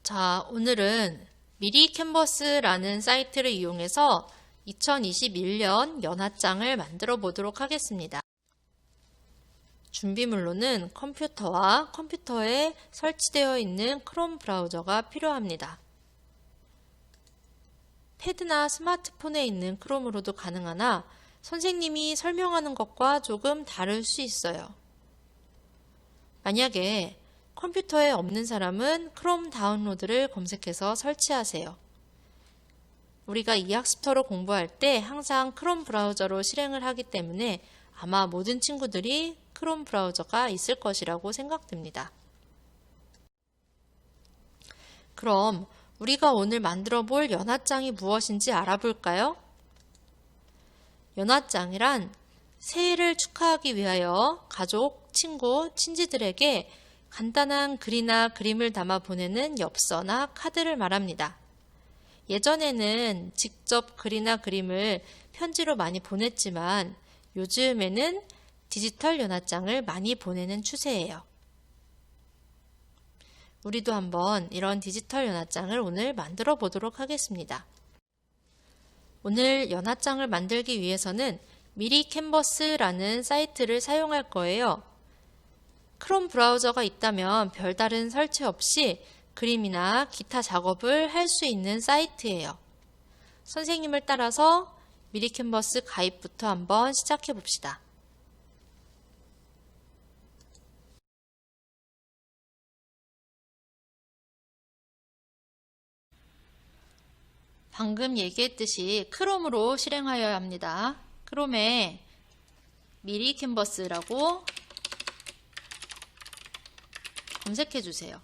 자, 오늘은 미리 캔버스라는 사이트를 이용해서 2021년 연합장을 만들어 보도록 하겠습니다. 준비물로는 컴퓨터와 컴퓨터에 설치되어 있는 크롬 브라우저가 필요합니다. 패드나 스마트폰에 있는 크롬으로도 가능하나 선생님이 설명하는 것과 조금 다를 수 있어요. 만약에 컴퓨터에 없는 사람은 크롬 다운로드를 검색해서 설치하세요. 우리가 이 학습터로 공부할 때 항상 크롬 브라우저로 실행을 하기 때문에 아마 모든 친구들이 크롬 브라우저가 있을 것이라고 생각됩니다. 그럼 우리가 오늘 만들어 볼 연합장이 무엇인지 알아볼까요? 연합장이란 새해를 축하하기 위하여 가족, 친구, 친지들에게 간단한 글이나 그림을 담아 보내는 엽서나 카드를 말합니다. 예전에는 직접 글이나 그림을 편지로 많이 보냈지만 요즘에는 디지털 연합장을 많이 보내는 추세예요. 우리도 한번 이런 디지털 연합장을 오늘 만들어 보도록 하겠습니다. 오늘 연합장을 만들기 위해서는 미리 캔버스라는 사이트를 사용할 거예요. 크롬 브라우저가 있다면 별다른 설치 없이 그림이나 기타 작업을 할 수 있는 사이트예요. 선생님을 따라서 미리 캔버스 가입부터 한번 시작해 봅시다. 방금 얘기했듯이 크롬으로 실행하여야 합니다. 크롬에 미리 캔버스라고 검색해 주세요.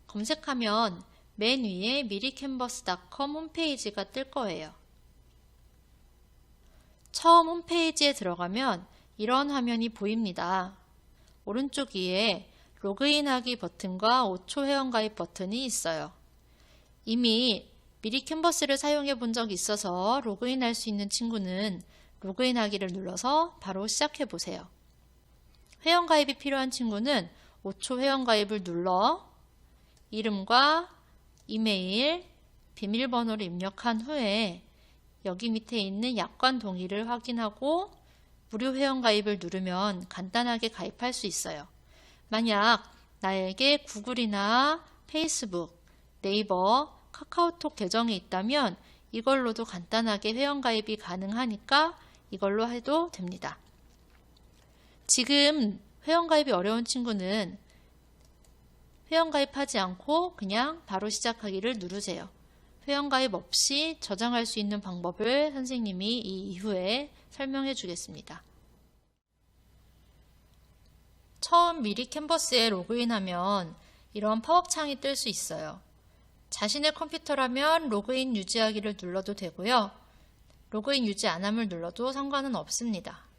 검색하면 맨 위에 미리캔버스.com 홈페이지가 뜰 거예요. 처음 홈페이지에 들어가면 이런 화면이 보입니다. 오른쪽 위에 로그인하기 버튼과 5초 회원가입 버튼이 있어요. 이미 미리 캔버스를 사용해 본 적이 있어서 로그인할 수 있는 친구는 로그인하기를 눌러서 바로 시작해 보세요. 회원가입이 필요한 친구는 5초 회원가입을 눌러 이름과 이메일, 비밀번호를 입력한 후에 여기 밑에 있는 약관 동의를 확인하고 무료 회원가입을 누르면 간단하게 가입할 수 있어요. 만약 나에게 구글이나 페이스북, 네이버, 카카오톡 계정이 있다면 이걸로도 간단하게 회원가입이 가능하니까 이걸로 해도 됩니다. 지금 회원가입이 어려운 친구는 회원가입하지 않고 그냥 바로 시작하기를 누르세요. 회원가입 없이 저장할 수 있는 방법을 선생님이 이 이후에 설명해 주겠습니다. 처음 미리 캔버스에 로그인하면 이런 팝업 창이 뜰 수 있어요. 자신의 컴퓨터라면 로그인 유지하기를 눌러도 되고요. 로그인 유지 안 함을 눌러도 상관은 없습니다.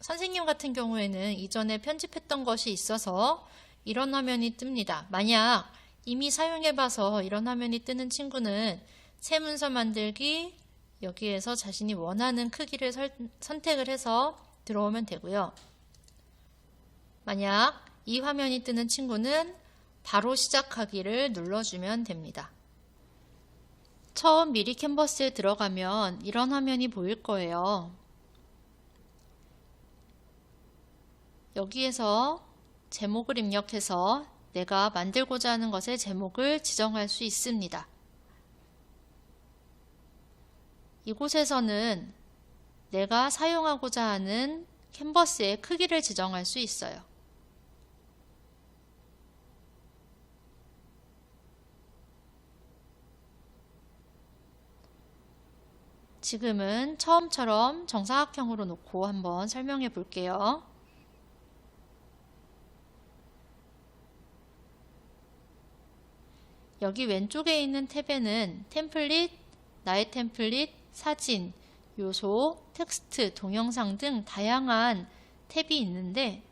선생님 같은 경우에는 이전에 편집했던 것이 있어서 이런 화면이 뜹니다. 만약 이미 사용해봐서 이런 화면이 뜨는 친구는 새 문서 만들기, 여기에서 자신이 원하는 크기를 선택을 해서 들어오면 되고요. 만약 이 화면이 뜨는 친구는 바로 시작하기를 눌러주면 됩니다. 처음 미리 캔버스에 들어가면 이런 화면이 보일 거예요. 여기에서 제목을 입력해서 내가 만들고자 하는 것의 제목을 지정할 수 있습니다. 이곳에서는 내가 사용하고자 하는 캔버스의 크기를 지정할 수 있어요. 지금은 처음처럼 정사각형으로 놓고 한번 설명해 볼게요. 여기 왼쪽에 있는 탭에는 템플릿, 나의 템플릿, 사진, 요소, 텍스트, 동영상 등 다양한 탭이 있는데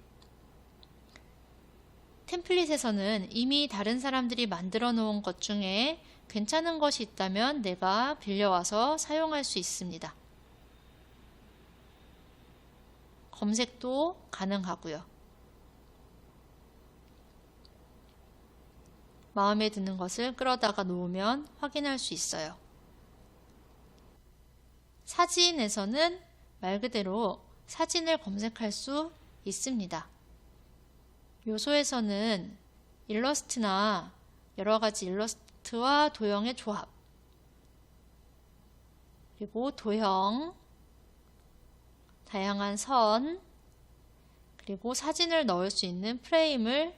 템플릿에서는 이미 다른 사람들이 만들어 놓은 것 중에 괜찮은 것이 있다면 내가 빌려와서 사용할 수 있습니다. 검색도 가능하고요. 마음에 드는 것을 끌어다가 놓으면 확인할 수 있어요. 사진에서는 말 그대로 사진을 검색할 수 있습니다. 요소에서는 일러스트나 여러 가지 일러스트와 도형의 조합, 그리고 도형, 다양한 선, 그리고 사진을 넣을 수 있는 프레임을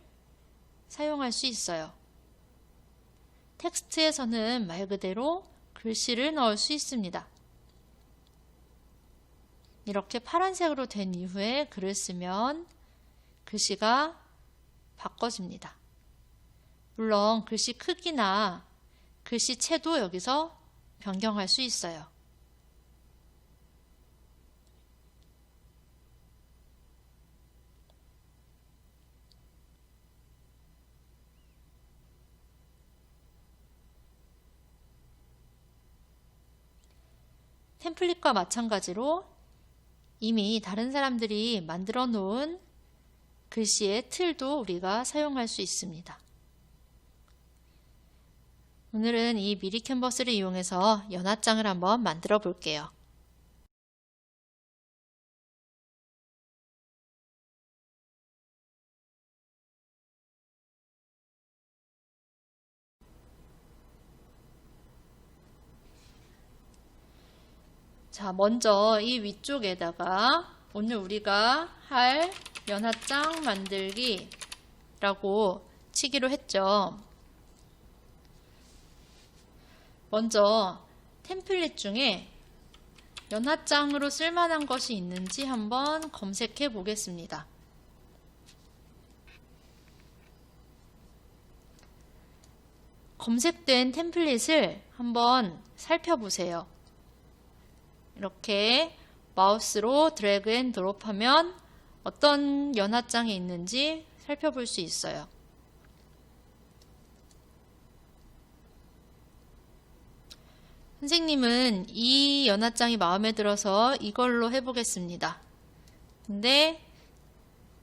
사용할 수 있어요. 텍스트에서는 말 그대로 글씨를 넣을 수 있습니다. 이렇게 파란색으로 된 이후에 글을 쓰면 글씨가 바꿔집니다. 물론 글씨 크기나 글씨체도 여기서 변경할 수 있어요. 템플릿과 마찬가지로 이미 다른 사람들이 만들어 놓은 글씨의 틀도 우리가 사용할 수 있습니다. 오늘은 이 미리 캔버스를 이용해서 연합장을 한번 만들어 볼게요. 자, 먼저 이 위쪽에다가 오늘 우리가 할 연합장 만들기라고 치기로 했죠. 먼저 템플릿 중에 연합장으로 쓸만한 것이 있는지 한번 검색해 보겠습니다. 검색된 템플릿을 한번 살펴보세요. 이렇게 마우스로 드래그 앤 드롭하면 어떤 연합장이 있는지 살펴볼 수 있어요. 선생님은 이 연합장이 마음에 들어서 이걸로 해보겠습니다. 근데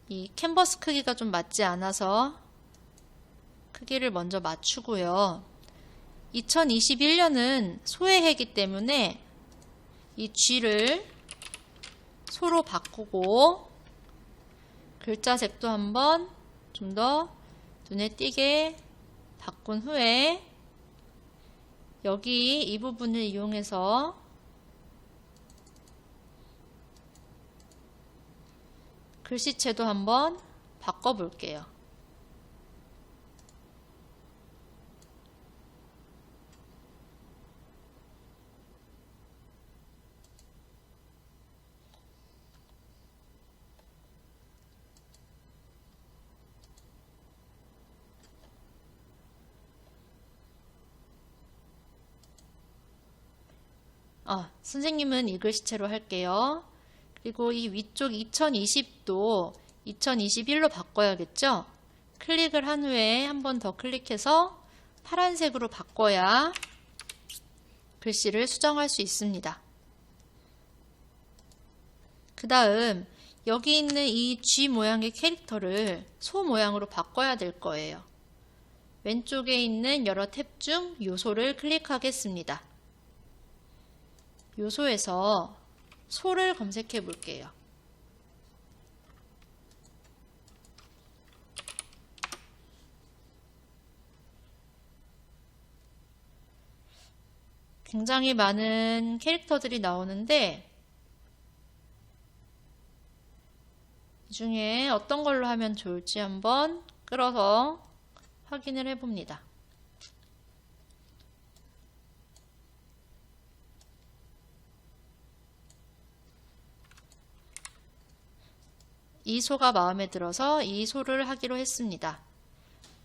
이 캔버스 크기가 좀 맞지 않아서 크기를 먼저 맞추고요. 2021년은 소해이기 때문에 이 G를 소로 바꾸고 글자색도 한번 좀 더 눈에 띄게 바꾼 후에 여기 이 부분을 이용해서 글씨체도 한번 바꿔볼게요. 선생님은 이 글씨체로 할게요. 그리고 이 위쪽 2020도 2021로 바꿔야겠죠? 클릭을 한 후에 한 번 더 클릭해서 파란색으로 바꿔야 글씨를 수정할 수 있습니다. 그 다음 여기 있는 이 G 모양의 캐릭터를 소 모양으로 바꿔야 될 거예요. 왼쪽에 있는 여러 탭 중 요소를 클릭하겠습니다. 요소에서 소를 검색해 볼게요. 굉장히 많은 캐릭터들이 나오는데 이 중에 어떤 걸로 하면 좋을지 한번 끌어서 확인을 해 봅니다. 이 소가 마음에 들어서 이 소를 하기로 했습니다.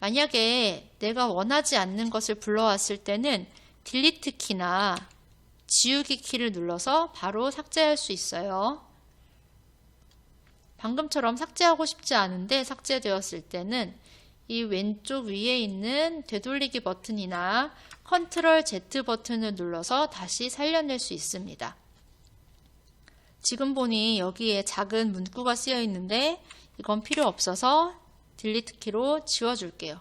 만약에 내가 원하지 않는 것을 불러왔을 때는 딜리트 키나 지우기 키를 눌러서 바로 삭제할 수 있어요. 방금처럼 삭제하고 싶지 않은데 삭제되었을 때는 이 왼쪽 위에 있는 되돌리기 버튼이나 컨트롤 Z 버튼을 눌러서 다시 살려낼 수 있습니다. 지금 보니 여기에 작은 문구가 쓰여 있는데 이건 필요 없어서 딜리트 키로 지워줄게요.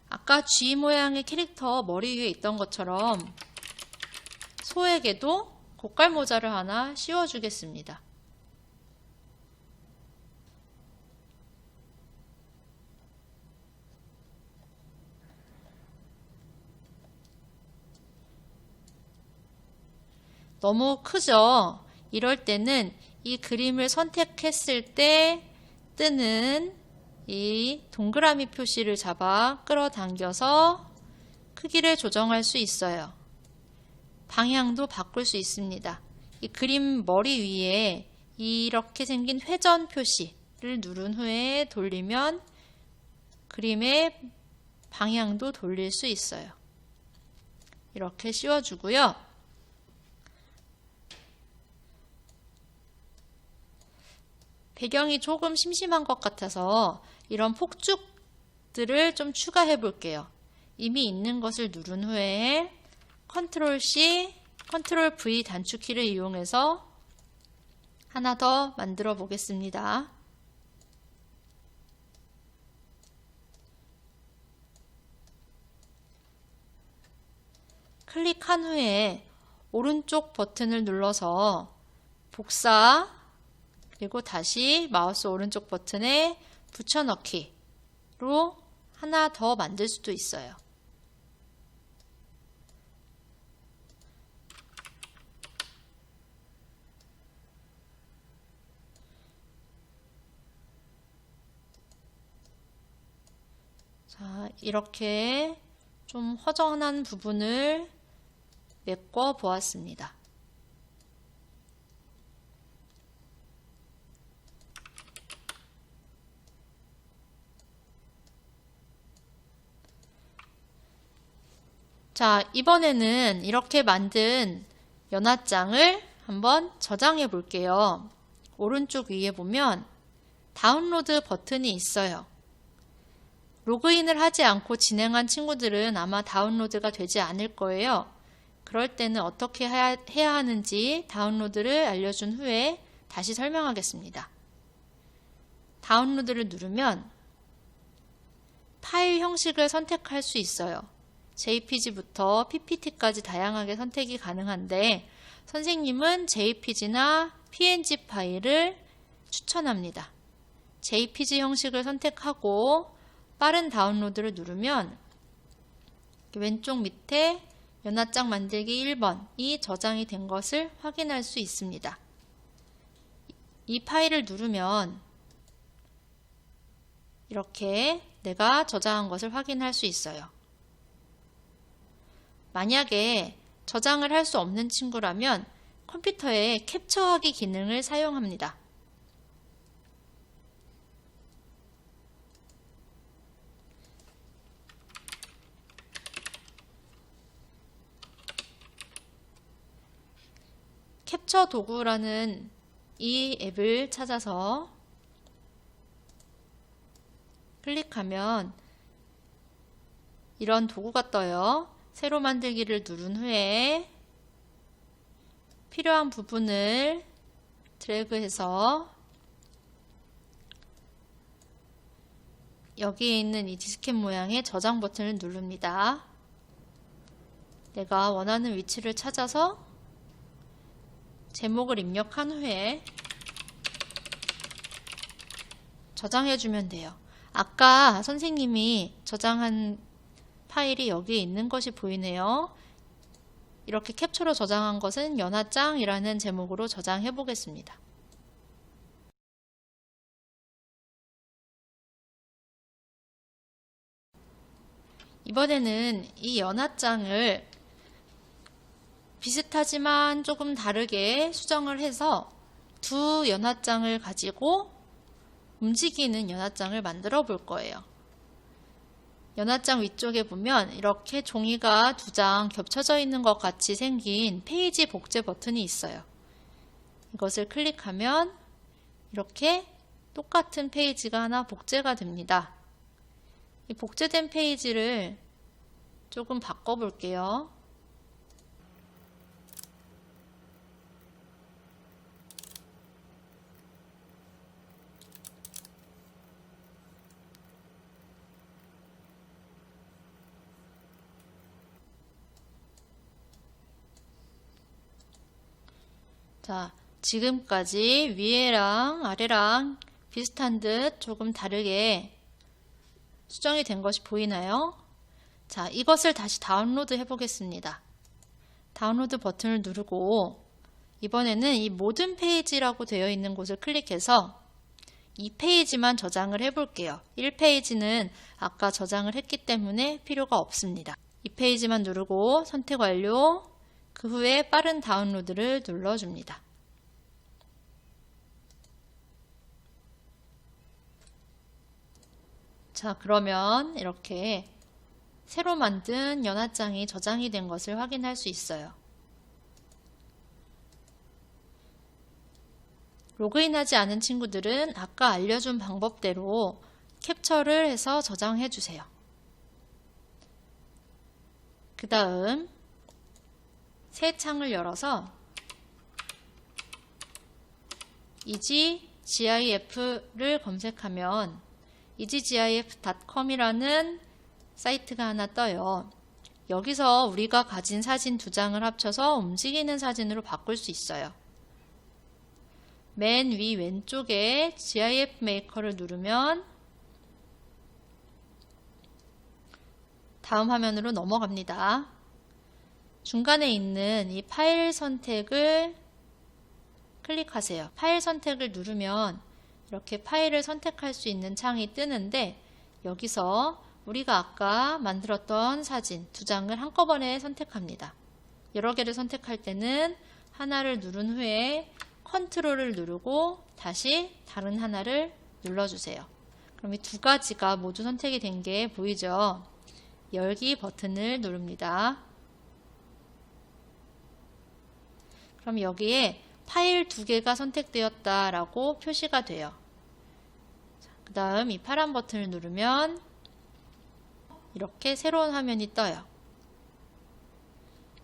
아까 G 모양의 캐릭터 머리 위에 있던 것처럼 소에게도 고깔 모자를 하나 씌워주겠습니다. 너무 크죠? 이럴 때는 이 그림을 선택했을 때 뜨는 이 동그라미 표시를 잡아 끌어당겨서 크기를 조정할 수 있어요. 방향도 바꿀 수 있습니다. 이 그림 머리 위에 이렇게 생긴 회전 표시를 누른 후에 돌리면 그림의 방향도 돌릴 수 있어요. 이렇게 씌워주고요. 배경이 조금 심심한 것 같아서 이런 폭죽들을 좀 추가해 볼게요. 이미 있는 것을 누른 후에 컨트롤 C, 컨트롤 V 단축키를 이용해서 하나 더 만들어 보겠습니다. 클릭한 후에 오른쪽 버튼을 눌러서 복사, 그리고 다시 마우스 오른쪽 버튼에 붙여넣기로 하나 더 만들 수도 있어요. 자, 이렇게 좀 허전한 부분을 메꿔 보았습니다. 자, 이번에는 이렇게 만든 연합장을 한번 저장해 볼게요. 오른쪽 위에 보면 다운로드 버튼이 있어요. 로그인을 하지 않고 진행한 친구들은 아마 다운로드가 되지 않을 거예요. 그럴 때는 어떻게 해야 하는지 다운로드를 알려준 후에 다시 설명하겠습니다. 다운로드를 누르면 파일 형식을 선택할 수 있어요. JPG부터 PPT까지 다양하게 선택이 가능한데 선생님은 JPG나 PNG 파일을 추천합니다. JPG 형식을 선택하고 빠른 다운로드를 누르면 왼쪽 밑에 연합장 만들기 1번이 저장이 된 것을 확인할 수 있습니다. 이 파일을 누르면 이렇게 내가 저장한 것을 확인할 수 있어요. 만약에 저장을 할 수 없는 친구라면 컴퓨터에 캡처하기 기능을 사용합니다. 캡처 도구라는 이 앱을 찾아서 클릭하면 이런 도구가 떠요. 새로 만들기를 누른 후에 필요한 부분을 드래그해서 여기에 있는 이 디스켓 모양의 저장 버튼을 누릅니다. 내가 원하는 위치를 찾아서 제목을 입력한 후에 저장해주면 돼요. 아까 선생님이 저장한 파일이 여기에 있는 것이 보이네요. 이렇게 캡처로 저장한 것은 연합장이라는 제목으로 저장해 보겠습니다. 이번에는 이 연합장을 비슷하지만 조금 다르게 수정을 해서 두 연합장을 가지고 움직이는 연합장을 만들어 볼 거예요. 연합장 위쪽에 보면 이렇게 종이가 두 장 겹쳐져 있는 것 같이 생긴 페이지 복제 버튼이 있어요. 이것을 클릭하면 이렇게 똑같은 페이지가 하나 복제가 됩니다. 이 복제된 페이지를 조금 바꿔 볼게요. 자, 지금까지 위에랑 아래랑 비슷한 듯 조금 다르게 수정이 된 것이 보이나요? 자, 이것을 다시 다운로드 해 보겠습니다. 다운로드 버튼을 누르고 이번에는 이 모든 페이지라고 되어 있는 곳을 클릭해서 2페이지만 저장을 해 볼게요. 1페이지는 아까 저장을 했기 때문에 필요가 없습니다. 2페이지만 누르고 선택 완료. 그 후에 빠른 다운로드를 눌러줍니다. 자, 그러면 이렇게 새로 만든 연합장이 저장이 된 것을 확인할 수 있어요. 로그인하지 않은 친구들은 아까 알려준 방법대로 캡처를 해서 저장해 주세요. 그 다음 새 창을 열어서 easygif를 검색하면 easygif.com이라는 사이트가 하나 떠요. 여기서 우리가 가진 사진 2장을 합쳐서 움직이는 사진으로 바꿀 수 있어요. 맨 위 왼쪽에 GIF 메이커를 누르면 다음 화면으로 넘어갑니다. 중간에 있는 이 파일 선택을 클릭하세요. 파일 선택을 누르면 이렇게 파일을 선택할 수 있는 창이 뜨는데 여기서 우리가 아까 만들었던 사진 2장을 한꺼번에 선택합니다. 여러 개를 선택할 때는 하나를 누른 후에 컨트롤을 누르고 다시 다른 하나를 눌러주세요. 그럼 이 2가지가 모두 선택이 된 게 보이죠? 열기 버튼을 누릅니다. 그럼 여기에 파일 2개가 선택되었다 라고 표시가 돼요. 그 다음 이 파란 버튼을 누르면 이렇게 새로운 화면이 떠요.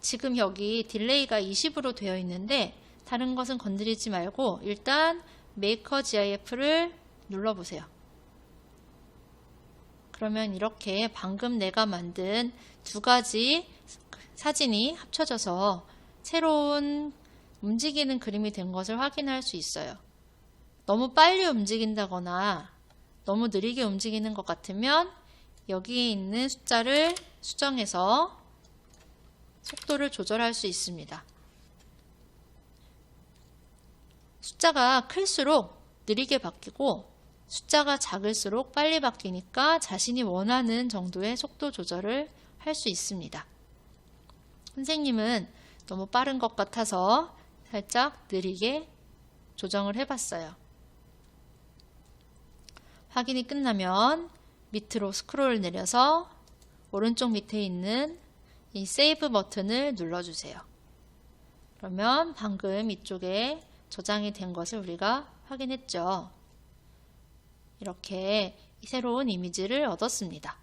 지금 여기 딜레이가 20으로 되어 있는데 다른 것은 건드리지 말고 일단 메이커 GIF를 눌러보세요. 그러면 이렇게 방금 내가 만든 2가지 사진이 합쳐져서 새로운 움직이는 그림이 된 것을 확인할 수 있어요. 너무 빨리 움직인다거나 너무 느리게 움직이는 것 같으면 여기에 있는 숫자를 수정해서 속도를 조절할 수 있습니다. 숫자가 클수록 느리게 바뀌고 숫자가 작을수록 빨리 바뀌니까 자신이 원하는 정도의 속도 조절을 할 수 있습니다. 선생님은 너무 빠른 것 같아서 살짝 느리게 조정을 해봤어요. 확인이 끝나면 밑으로 스크롤 내려서 오른쪽 밑에 있는 이 세이브 버튼을 눌러주세요. 그러면 방금 이쪽에 저장이 된 것을 우리가 확인했죠. 이렇게 새로운 이미지를 얻었습니다.